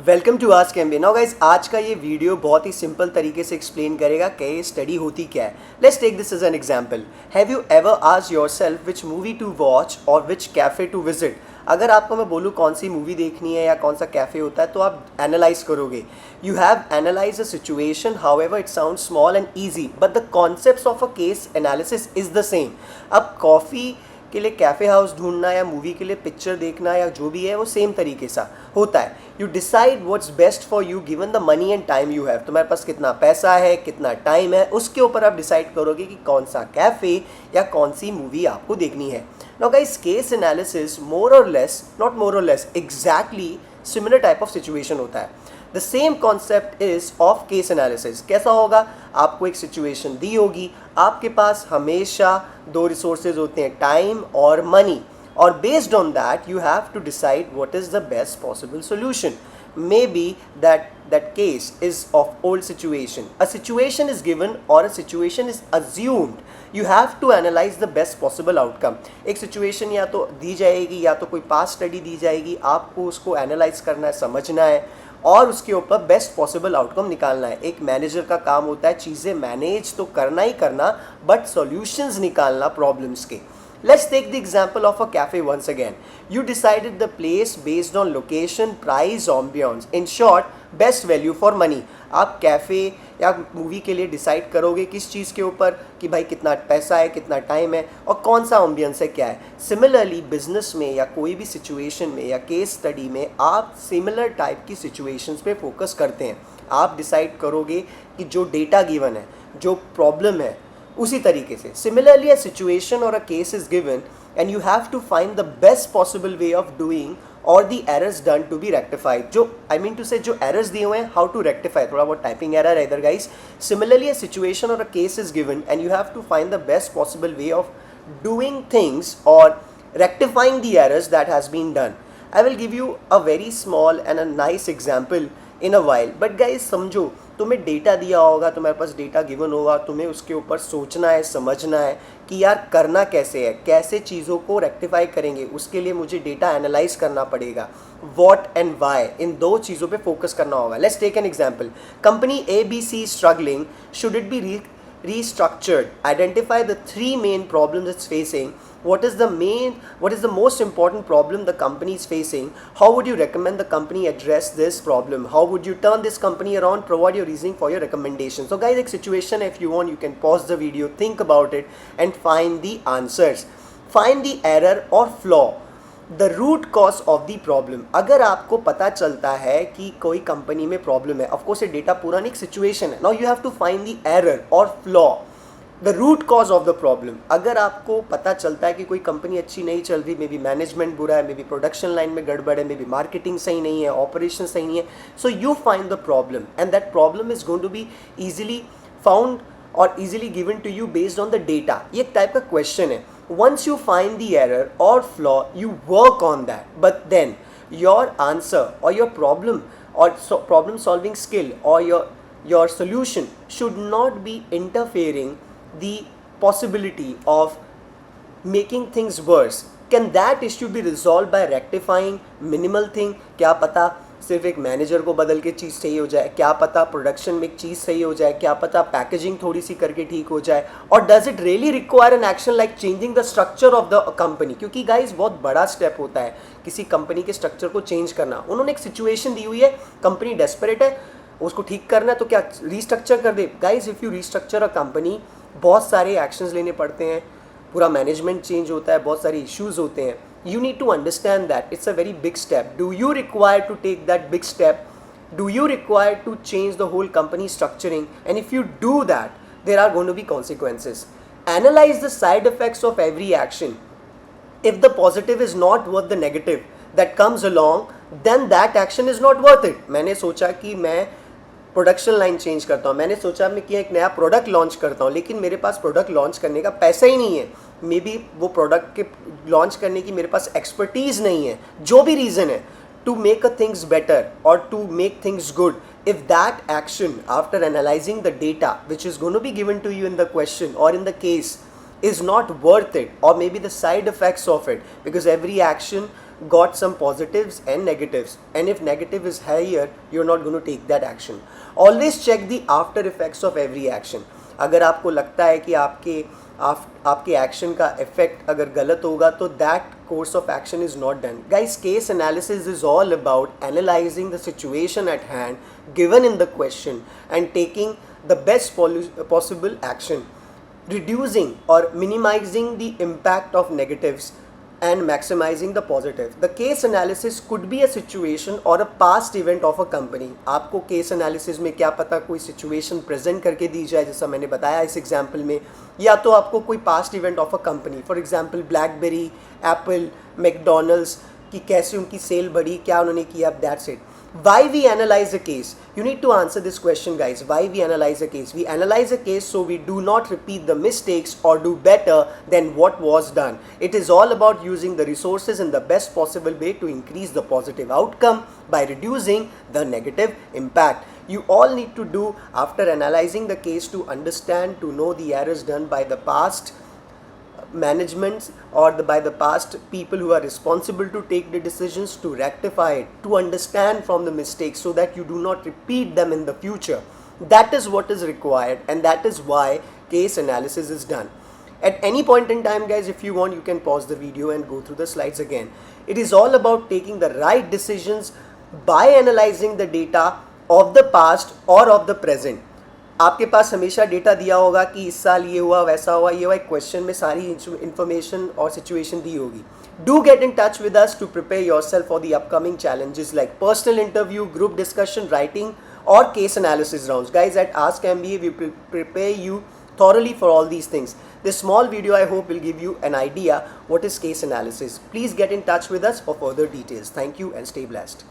Welcome to ask MBA. Now guys, आज का ये वीडियो बहुत ही सिंपल तरीके से एक्सप्लेन करेगा कि स्टडी होती क्या है। Let's take this as an example. Have you ever asked yourself which movie to watch और व्हिच कैफे टू विजिट? अगर आपको मैं बोलूँ कौन सी मूवी देखनी है या कौन सा कैफ़े होता है तो आप एनालाइज करोगे। You have analyse a situation, however it sound small and easy, but the concepts of a case analysis is the same. अब कॉफ़ी के लिए कैफ़े हाउस ढूंढना या मूवी के लिए पिक्चर देखना या जो भी है वो सेम तरीके सा होता है। You decide what's best for you given the money and time you have. तुम्हारे पास कितना पैसा है, कितना टाइम है, उसके ऊपर आप डिसाइड करोगे कि कौन सा कैफ़े या कौन सी मूवी आपको देखनी है। नाउ गाइस, केस एनालिसिस मोर और लेस, नॉट मोर और less, exactly similar type of situation होता है। The same concept is of case analysis. कैसा होगा? आपको एक सिचुएशन दी होगी, आपके पास हमेशा दो रिसोर्सेज होते हैं, टाइम और मनी, और based on that you have to decide what is the best possible solution. Maybe that case is of old situation. A situation is given or a situation is assumed. You have to analyze the best possible outcome. एक situation या तो दी जाएगी या तो कोई past study दी जाएगी, आपको उसको एनालाइज करना है, समझना है और उसके ऊपर बेस्ट पॉसिबल आउटकम निकालना है। एक मैनेजर का काम होता है चीज़ें मैनेज तो करना ही करना, बट सॉल्यूशंस निकालना प्रॉब्लम्स के। Let's take the example of a cafe once again. You decided the place based on location, price, ambience. In short, best value for money. आप कैफ़े या मूवी के लिए डिसाइड करोगे किस चीज़ के ऊपर कि भाई कितना पैसा है, कितना टाइम है और कौन सा एम्बियंस है, क्या है। सिमिलरली बिजनेस में या कोई भी सिचुएशन में या केस स्टडी में आप सिमिलर टाइप की सिचुएशंस पे फोकस करते हैं। आप डिसाइड करोगे कि जो डेटा गिवन है, जो प्रॉब्लम है, उसी तरीके से सिमिलरली अ सिचुएशन और a case is given and you have to find the best possible way of doing or the errors done to be rectified. जो आई मीन टू से जो एरर्स दिए हुए हैं, हाउ टू रेक्टिफाई, थोड़ा बहुत typing error है इधर गाइस। सिमिलरली अ सिचुएशन और a case is given and you have to find the best possible way of doing things और rectifying the errors that has been done. I will give you a very small and a nice example in a while, but guys समझो, तुम्हें data दिया होगा, तुम्हारे पास data given होगा, तुम्हें उसके ऊपर सोचना है, समझना है कि यार करना कैसे है, कैसे चीज़ों को रेक्टिफाई करेंगे, उसके लिए मुझे डेटा एनालाइज करना पड़ेगा। व्हाट एंड वाई, इन दो चीज़ों पे फोकस करना होगा। Let's take an example. Company ABC struggling, should it be restructured? Identify the three main problems it's facing. What is the most important problem the company is facing? How would you recommend the company address this problem? How would you turn this company around? Provide your reasoning for your recommendation. So guys, एक situation, if you want you can pause the video, think about it and find the answers. Find the error or flaw, the root cause of the problem. अगर आपको पता चलता है कि कोई company में problem है, ऑफकोर्स ये डेटा पूरा नहीं, एक सिचुएशन है। Now you have to find the error or flaw, the root cause of the problem. अगर आपको पता चलता है कि कोई कंपनी अच्छी नहीं चल रही, मे बी मैनेजमेंट बुरा है, मे बी प्रोडक्शन लाइन में गड़बड़ है, मे बी मार्केटिंग सही नहीं है, ऑपरेशन सही नहीं है, so you find the problem and that problem is going to be easily found और easily given to you based on the data. ये एक टाइप का क्वेश्चन है। Once you find the error or flaw, you work on that. But then your answer or your problem or problem solving skill or your solution should not be interfering the possibility of making things worse. Can that issue be resolved by rectifying minimal thing? क्या पता सिर्फ एक manager को बदल के चीज़ सही हो जाए, क्या पता प्रोडक्शन में एक चीज़ सही हो जाए, क्या पता पैकेजिंग थोड़ी सी करके ठीक हो जाए, और does it really require an action like changing the structure of the company? क्योंकि गाइज बहुत बड़ा स्टेप होता है किसी कंपनी के स्ट्रक्चर को चेंज करना। उन्होंने एक सिचुएशन दी हुई है, कंपनी डेस्परेट है, उसको ठीक करना है, तो क्या रीस्ट्रक्चर कर दे? Guys if you restructure a company, बहुत सारे एक्शंस लेने पड़ते हैं, पूरा मैनेजमेंट चेंज होता है, बहुत सारे इश्यूज होते हैं। You need to understand that it's a very big step. Do you require to take that big step? Do you require to change the whole company structuring? And if you do that, there are going to be consequences. Analyze the side effects of every action. If the positive is not worth the negative that comes along, then that action is not worth it. मैंने सोचा कि मैं production line change करता हूँ, मैंने सोचा मैं कि एक नया प्रोडक्ट लॉन्च करता हूँ, लेकिन मेरे पास प्रोडक्ट लॉन्च करने का पैसा ही नहीं है, मे बी वो प्रोडक्ट के लॉन्च करने की मेरे पास एक्सपर्टीज़ नहीं है, जो भी रीज़न है, to make a things better और to make things good, if that action after analyzing the data which is going to be given to you in the question or in the case is not worth it, or maybe the side effects of it, because every action got some positives and negatives, and if negative is higher, you're not going to take that action. Always check the after effects of every action. अगर आपको लगता है कि आपके action का effect अगर गलत होगा तो that course of action is not done. Guys, case analysis is all about analyzing the situation at hand given in the question and taking the best possible action, reducing or minimizing the impact of negatives and maximizing the positive. The case analysis could be a situation or a past event of a company. आपको case analysis में क्या पता कोई situation present करके दी जाए जैसा मैंने बताया इस example में, या तो आपको कोई past event of a company, for example BlackBerry, Apple, McDonald's कि कैसे उनकी सेल बढ़ी, क्या उन्होंने किया, that's it. Why we analyze a case? You need to answer this question, guys. Why we analyze a case? We analyze a case so we do not repeat the mistakes or do better than what was done. It is all about using the resources in the best possible way to increase the positive outcome by reducing the negative impact. You all need to do after analyzing the case to understand, to know the errors done by the past managements or by the past people who are responsible to take the decisions, to rectify it, to understand from the mistakes so that you do not repeat them in the future. That is what is required, and that is why case analysis is done. At any point in time, guys, if you want, you can pause the video and go through the slides again. It is all about taking the right decisions by analyzing the data of the past or of the present. आपके पास हमेशा data दिया होगा कि इस साल ये हुआ, वैसा हुआ, ये हुआ, एक क्वेश्चन में सारी इन्फॉर्मेशन और सिचुएशन दी होगी. Do get in touch with us to prepare yourself for the upcoming challenges like personal interview, group discussion, writing or case analysis rounds. Guys, at Ask MBA, we prepare you thoroughly for all these things. This small video, I hope, will give you an idea what is case analysis. Please get in touch with us for further details. Thank you and stay blessed.